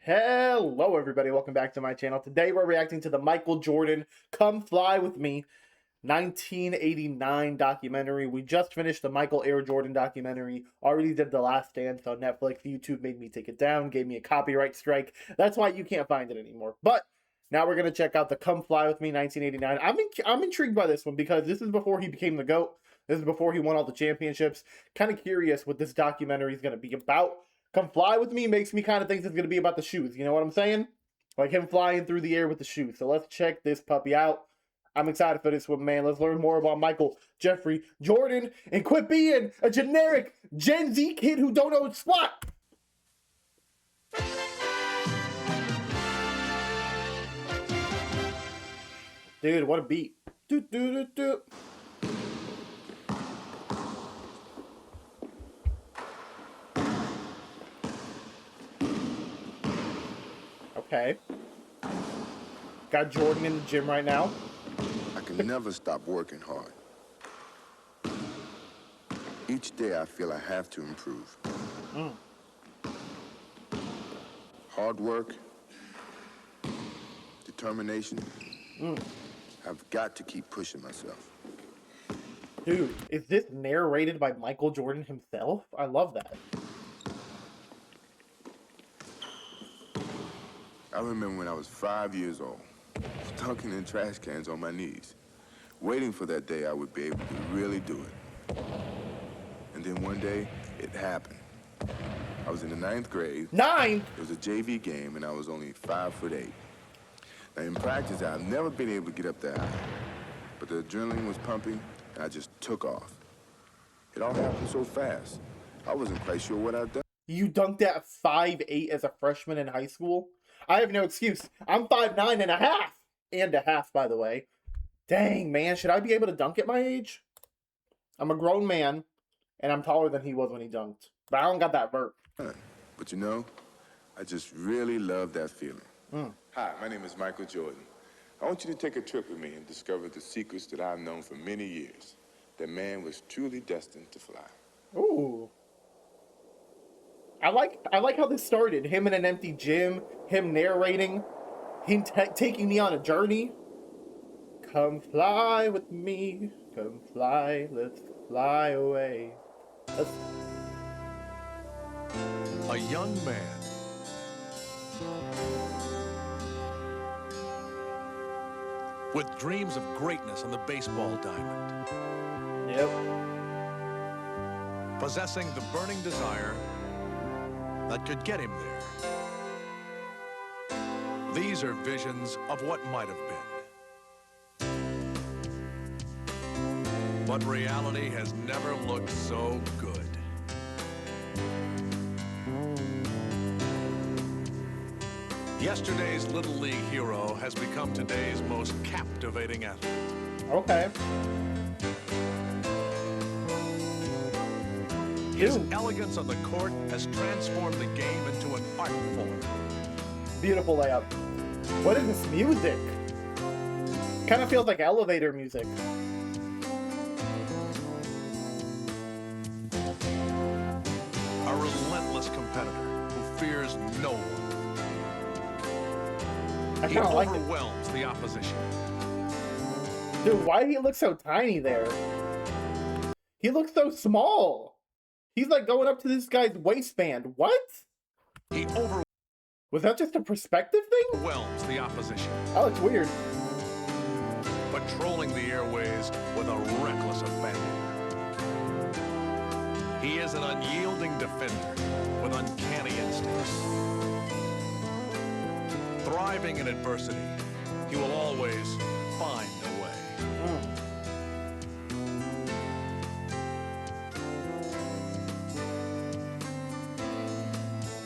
Hello everybody, welcome back to my channel. Today we're reacting to the Michael Jordan Come Fly With Me 1989 documentary. We just finished the Michael Air Jordan documentary, already did The Last Dance on Netflix. YouTube made me take it down, gave me a copyright strike. That's why you can't find it anymore. But now we're going to check out the Come Fly With Me 1989. I'm intrigued by this one because this is before he became the GOAT. This is before he won all the championships. Kind of curious what this documentary is going to be about. Come Fly With Me makes me kind of think it's going to be about the shoes. You know what I'm saying? Like him flying through the air with the shoes. So let's check this puppy out. I'm excited for this one, man. Let's learn more about Michael Jeffrey Jordan and quit being a generic Gen Z kid who don't know squat. Dude, what a beat. Do, do, do, do. Okay. Got Jordan in the gym right now. I can never stop working hard. Each day I feel I have to improve. Hard work, determination. I've got to keep pushing myself. Dude, is this narrated by Michael Jordan himself? I love that. I remember when I was 5 years old, dunking in trash cans on my knees, waiting for that day I would be able to really do it. And then one day, it happened. I was in the 9th grade. 9? It was a JV game, and I was only 5'8". Now, in practice, I've never been able to get up that high. But the adrenaline was pumping, and I just took off. It all happened so fast. I wasn't quite sure what I'd done. You dunked at 5'8" as a freshman in high school? I have no excuse. I'm 5'9" and a half. And a half, by the way. Dang, man. Should I be able to dunk at my age? I'm a grown man, and I'm taller than he was when he dunked. But I don't got that vert. But you know, I just really love that feeling. Hi, my name is Michael Jordan. I want you to take a trip with me and discover the secrets that I've known for many years. That man was truly destined to fly. Ooh. I like how this started. Him in an empty gym, him narrating, him taking me on a journey. Come fly with me, come fly, let's fly away. A young man with dreams of greatness on the baseball diamond. Yep. Possessing the burning desire that could get him there. These are visions of what might have been. But reality has never looked so good. Yesterday's Little League hero has become today's most captivating athlete. Okay. His elegance on the court has transformed the game into an art form. Beautiful layup. What is this music? Kind of feels like elevator music. A relentless competitor who fears no one. I He kind of like it. overwhelms the opposition. Dude, why did he look so tiny there? He looks so small. He's like going up to this guy's waistband. What? He Was that just a perspective thing? overwhelms the opposition, Oh, it's weird. patrolling the airways with a reckless abandon. He is an unyielding defender with uncanny instincts. Thriving in adversity, he will always find a way.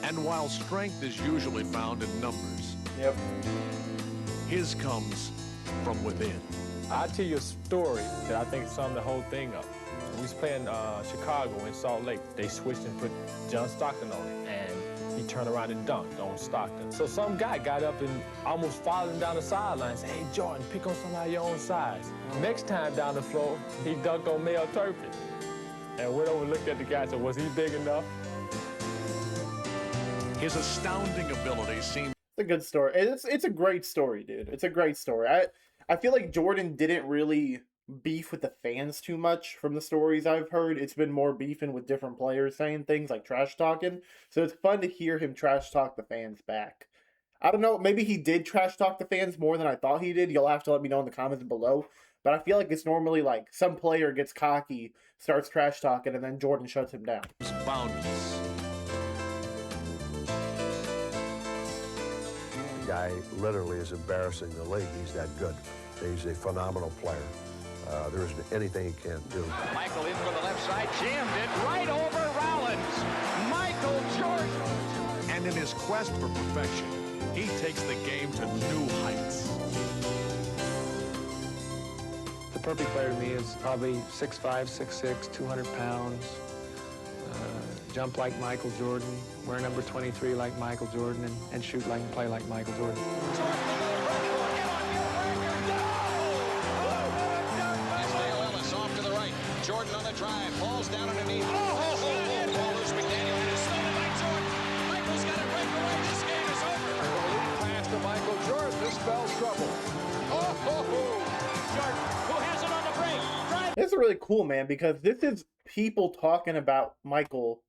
And while strength is usually found in numbers, Yep. his comes from within. I'll tell you a story that I think summed the whole thing up. We was playing Chicago in Salt Lake. They switched and put John Stockton on it, and he turned around and dunked on Stockton. So some guy got up and almost followed him down the sideline and said, "Hey, Jordan, pick on somebody your own size." Next time down the floor, he dunked on Mel Turpin. And went over and looked at the guy and said, "Was he big enough?" His astounding ability seems It's a good story. It's a great story, dude. It's a great story. I feel like Jordan didn't really beef with the fans too much from the stories I've heard. It's been more beefing with different players saying things like trash talking. So it's fun to hear him trash talk the fans back. I don't know, maybe he did trash talk the fans more than I thought he did. You'll have to let me know in the comments below. But I feel like it's normally like some player gets cocky, starts trash talking, and then Jordan shuts him down. boundless. The guy literally is embarrassing the league. He's that good. He's a phenomenal player. There isn't anything he can't do. Michael in for the left side, jammed it right over Rollins. Michael Jordan. And in his quest for perfection, he takes the game to new heights. The perfect player to me is probably 6'5", 6'6", 200 pounds. Jump like Michael Jordan, wear number 23 like Michael Jordan, and shoot like and play like Michael Jordan. Off to the right. Jordan on the drive. Falls down underneath. Ball loose. McDaniel and it's stolen by Jordan. Michael's got it right away. This game is over. Pass to Michael Jordan. This spells trouble. Jordan, who has it on the break. Drive. This is really cool, man, because this is people talking about Michael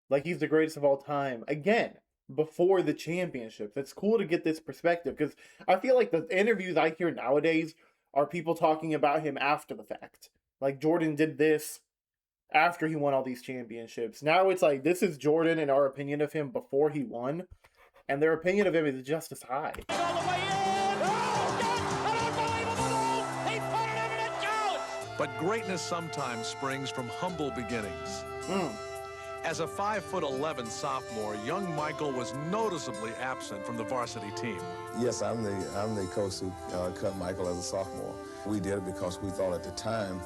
like he's the greatest of all time. Again, before the championships. It's cool to get this perspective because I feel like the interviews I hear nowadays are people talking about him after the fact. Like, Jordan did this after he won all these championships. Now it's like, this is Jordan and our opinion of him before he won. And their opinion of him is just as high. All the way in. Oh, an unbelievable goal. He put it in and it counts. But greatness sometimes springs from humble beginnings. As a 5'11" sophomore, young Michael was noticeably absent from the varsity team. Yes, I'm the coach who cut Michael as a sophomore. We did it because we thought at the time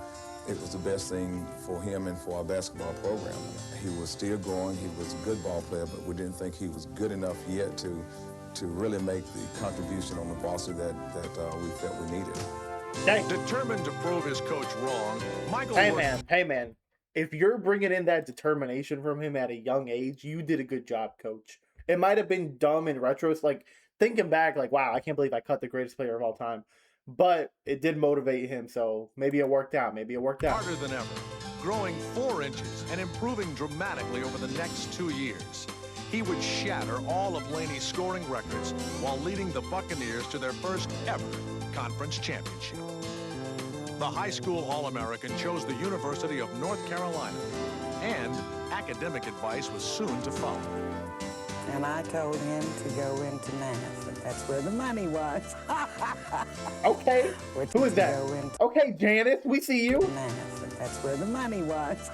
it was the best thing for him and for our basketball program. He was still growing. He was a good ball player, but we didn't think he was good enough yet to really make the contribution on the varsity that we felt we needed. Dang. Determined to prove his coach wrong, Michael Hey, worked man. If you're bringing in that determination from him at a young age, you did a good job, coach. It might have been dumb in retro. Like, thinking back, like, wow, I can't believe I cut the greatest player of all time. But it did motivate him, so maybe it worked out. harder than ever, growing 4 inches and improving dramatically over the next 2 years. He would shatter all of Laney's scoring records while leading the Buccaneers to their first ever conference championship. The high school All-American chose the University of North Carolina, and academic advice was soon to follow. And I told him to go into math, and that's where the money was. Okay, who is that? Go into Okay, Janice, we see you. math, and that's where the money was.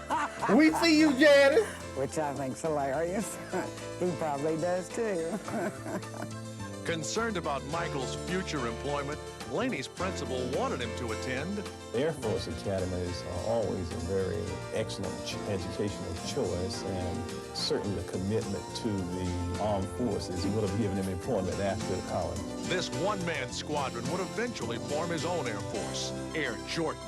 We see you, Janice. Which I think's hilarious. He probably does too. Concerned about Michael's future employment, Laney's principal wanted him to attend Air Force Academy is always a very excellent educational choice, and certainly the commitment to the armed forces would have given him employment after college. This one-man squadron would eventually form his own Air Force, Air Jordan.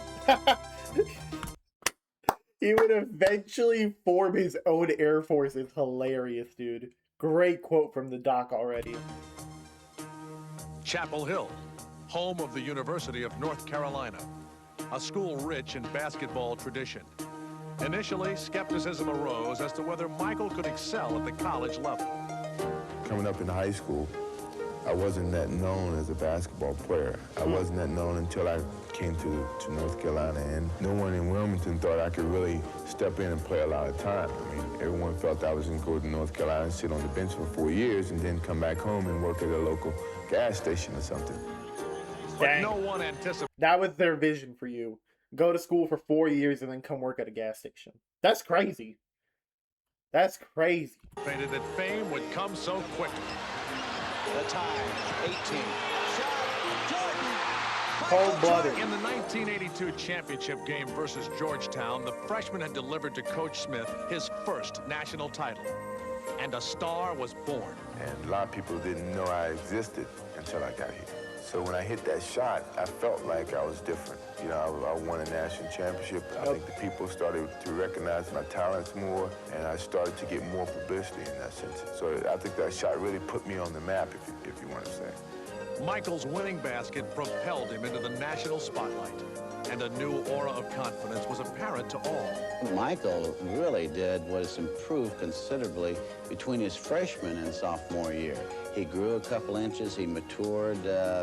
He would eventually form his own Air Force. It's hilarious, dude. Great quote from the doc already. Chapel Hill, home of the University of North Carolina, a school rich in basketball tradition. Initially, skepticism arose as to whether Michael could excel at the college level. Coming up in high school, I wasn't that known as a basketball player. I wasn't that known until I came to North Carolina, and no one in Wilmington thought I could really step in and play a lot of time. I mean, everyone felt I was going to go to North Carolina and sit on the bench for 4 years and then come back home and work at a local gas station or something. But Dang. no one anticipated That was their vision for you. Go to school for 4 years and then come work at a gas station. That's crazy. That's crazy. that fame would come so quickly. The time, 18. Shot, Jordan. Cold-blooded. In the 1982 championship game versus Georgetown, the freshman had delivered to Coach Smith his first national title. and a star was born. And a lot of people didn't know I existed until I got here. So when I hit that shot, I felt like I was different. You know, I won a national championship. I think the people started to recognize my talents more, and I started to get more publicity in that sense. So I think that shot really put me on the map, if you want to say. Michael's winning basket propelled him into the national spotlight, and a new aura of confidence was apparent to all. Michael really was improved considerably between his freshman and sophomore year. He grew a couple inches, he matured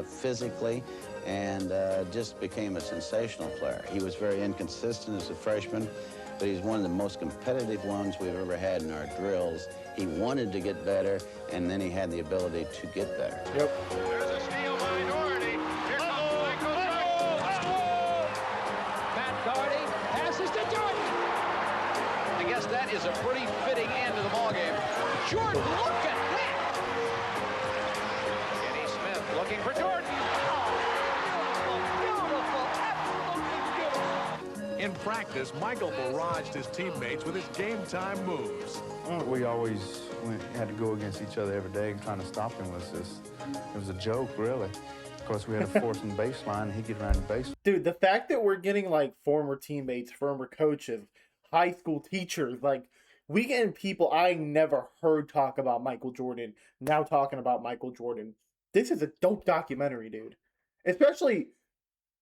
physically, and just became a sensational player. He was very inconsistent as a freshman, but he's one of the most competitive ones we've ever had in our drills. He wanted to get better, and then he had the ability to get better. Yep. There's a steal by Doherty. Here comes Michael Jordan. Matt Doherty passes to Jordan. I guess that is a pretty fitting end to the ballgame. Jordan, look at that! Kenny Smith looking for Jordan. In practice, Michael barraged his teammates with his game-time moves. We always had to go against each other every day, and trying to stop him it was a joke, really. Of course, we had to force him baseline, and he'd get around the baseline. Dude, the fact that we're getting like former teammates, former coaches, high school teachers, like we getting people I never heard talk about Michael Jordan now talking about Michael Jordan. This is a dope documentary, dude.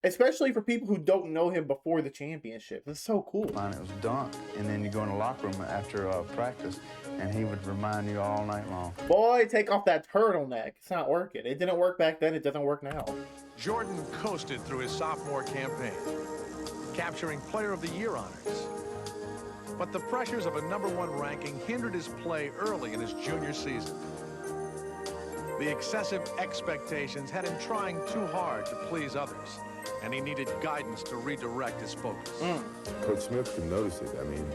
Especially for people who don't know him before the championship. It's so cool. It was dunk, and then you go in the locker room after practice, and he would remind you all night long. Boy, take off that turtleneck. It's not working. It didn't work back then. It doesn't work now. Jordan coasted through his sophomore campaign, capturing Player of the Year honors. But the pressures of a #1 ranking hindered his play early in his junior season. The excessive expectations had him trying too hard to please others, and he needed guidance to redirect his focus. Coach Smith could notice it. I mean,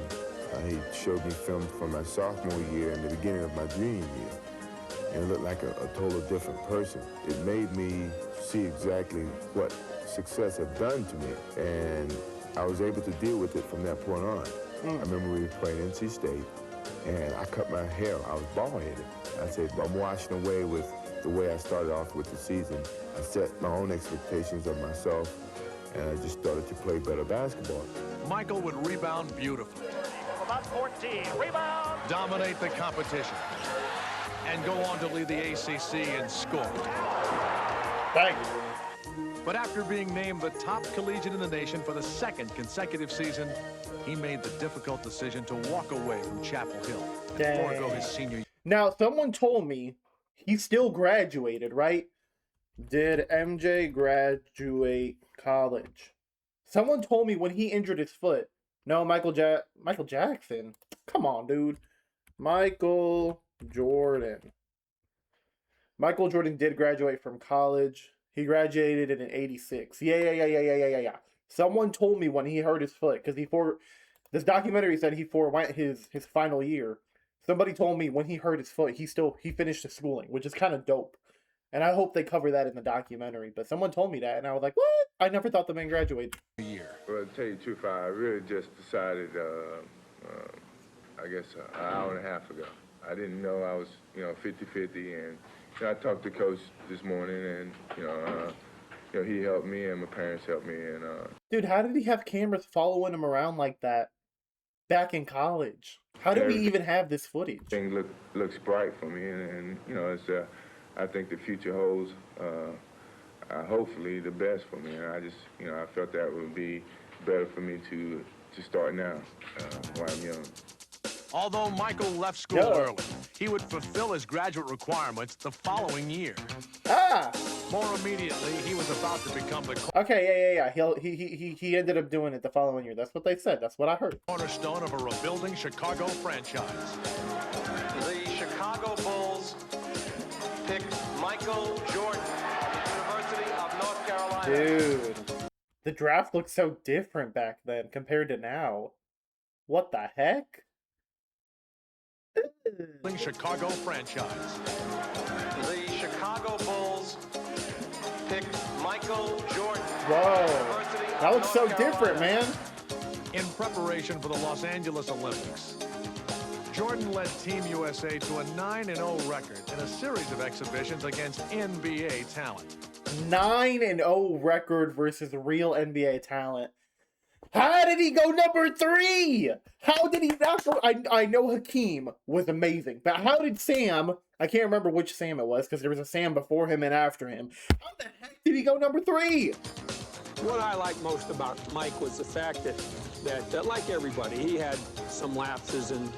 he showed me film from my sophomore year and the beginning of my junior year, and it looked like a total different person. It made me see exactly what success had done to me, and I was able to deal with it from that point on. I remember we were playing NC State, and I cut my hair. I was bald-headed. I said, I'm washing away with the way I started off with the season. I set my own expectations of myself, and I just started to play better basketball. Michael would rebound beautifully. About 14. Rebound. Dominate the competition, and go on to lead the ACC in scoring. Bang. But after being named the top collegiate in the nation for the second consecutive season, he made the difficult decision to walk away from Chapel Hill and forego his senior year. Now, someone told me he still graduated, right? Did MJ graduate college? Someone told me when he injured his foot. No, Michael Jackson. Come on, dude. Michael Jordan. Michael Jordan did graduate from college. He graduated in '86. Yeah. Someone told me when he hurt his foot, because this documentary said he forewent his final year. Somebody told me when he hurt his foot, he finished his schooling, which is kind of dope. And I hope they cover that in the documentary. But someone told me that, and I was like, what? I never thought the man graduated. Well, to tell you the truth, I really just decided, I guess, an hour and a half ago. I didn't know I was, 50-50, and I talked to Coach this morning, and, he helped me, and my parents helped me, and... Dude, how did he have cameras following him around like that back in college? How did we even have this footage? Thing looks bright for me, and it's, I think the future holds, hopefully, the best for me, and I just, I felt that would be better for me to start now, while I'm young. Although Michael left school early, he would fulfill his graduate requirements the following year. More immediately, he was about to become the He ended up doing it the following year. That's what they said. That's what I heard. cornerstone of a rebuilding Chicago franchise. The Chicago Bulls pick Michael Jordan of the University of North Carolina. Dude, the draft looked so different back then compared to now. What the heck? Chicago franchise. The Chicago Bulls pick Michael Jordan. Whoa, that looks so different, man. In preparation for the Los Angeles Olympics, Jordan led Team USA to a 9-0 record in a series of exhibitions against NBA talent. 9-0 record versus real NBA talent. How did he go number 3? How did he not go? I know Hakeem was amazing, but how did Sam, I can't remember which Sam it was because there was a Sam before him and after him. How the heck did he go number 3? What I liked most about Mike was the fact that like everybody, he had some lapses in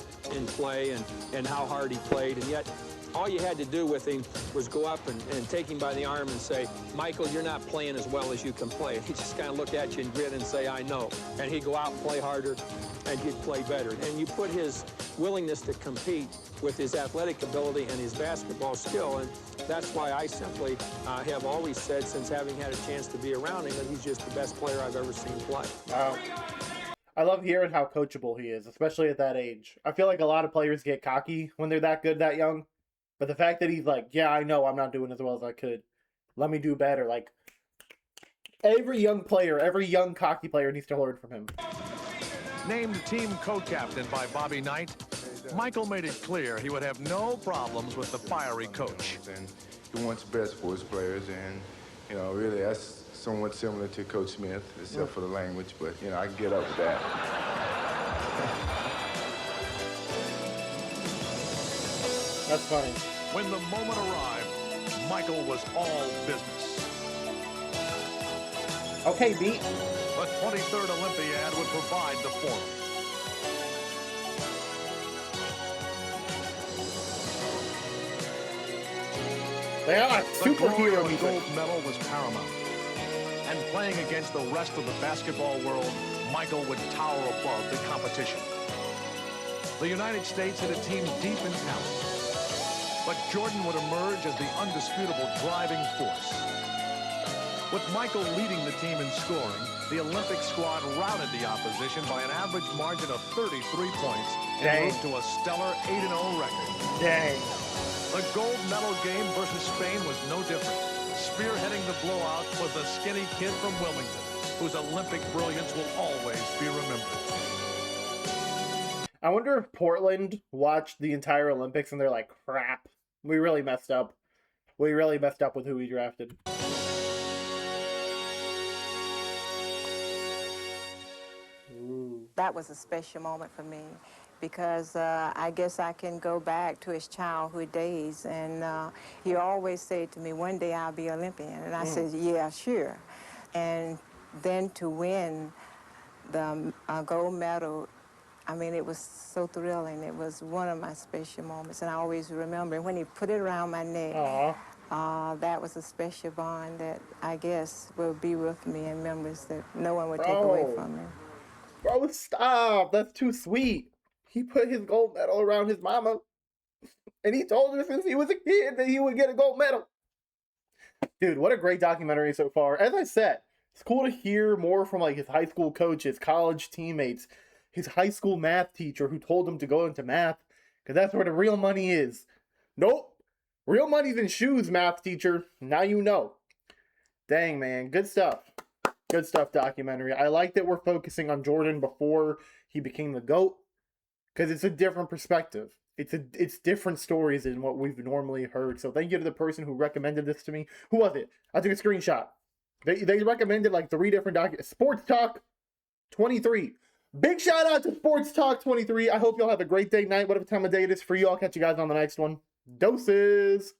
play and how hard he played, and yet all you had to do with him was go up and take him by the arm and say, Michael, you're not playing as well as you can play. And he just kind of look at you and grin and say, I know. And he'd go out and play harder, and he'd play better. And you put his willingness to compete with his athletic ability and his basketball skill, and that's why I simply have always said, since having had a chance to be around him, that he's just the best player I've ever seen play. Wow. I love hearing how coachable he is, especially at that age. I feel like a lot of players get cocky when they're that good, that young. But the fact that he's like, yeah, I know I'm not doing as well as I could. Let me do better. Like, every young player, every young cocky player needs to learn from him. Named team co-captain by Bobby Knight, Michael made it clear he would have no problems with the fiery coach. And he wants best for his players, and, you know, really that's somewhat similar to Coach Smith, except for the language, but, you know, I can get up with that. That's funny. When the moment arrived, Michael was all business. Okay, beat. The 23rd Olympiad would provide the forum. They are superhero The music. gold medal was paramount. And playing against the rest of the basketball world, Michael would tower above the competition. The United States had a team deep in talent, but Jordan would emerge as the undisputable driving force. With Michael leading the team in scoring, the Olympic squad routed the opposition by an average margin of 33 points and moved to a stellar 8-0 record. Dang. The gold medal game versus Spain was no different. Spearheading the blowout was the skinny kid from Wilmington, whose Olympic brilliance will always be remembered. I wonder if Portland watched the entire Olympics and they're like, crap, we really messed up. We really messed up with who we drafted. That was a special moment for me because I guess I can go back to his childhood days, and he always said to me, one day I'll be Olympian, and I said, yeah, sure. And then to win the gold medal, I mean, it was so thrilling. It was one of my special moments, and I always remember when he put it around my neck. That was a special bond that I guess will be with me in memories that no one would take away from me. Bro, stop. That's too sweet. He put his gold medal around his mama, and he told her since he was a kid that he would get a gold medal. Dude, what a great documentary so far. As I said, it's cool to hear more from like his high school coaches, college teammates, his high school math teacher who told him to go into math, because that's where the real money is. Nope. Real money's in shoes, math teacher. Now you know. Dang, man. Good stuff. Good stuff, documentary. I like that we're focusing on Jordan before he became the GOAT, because it's a different perspective. It's different stories than what we've normally heard. So thank you to the person who recommended this to me. Who was it? I took a screenshot. They recommended like 3 different documents. Sports Talk 23. Big shout out to Sports Talk 23. I hope y'all have a great day, night, whatever time of day it is for you. I'll catch you guys on the next one. Doses.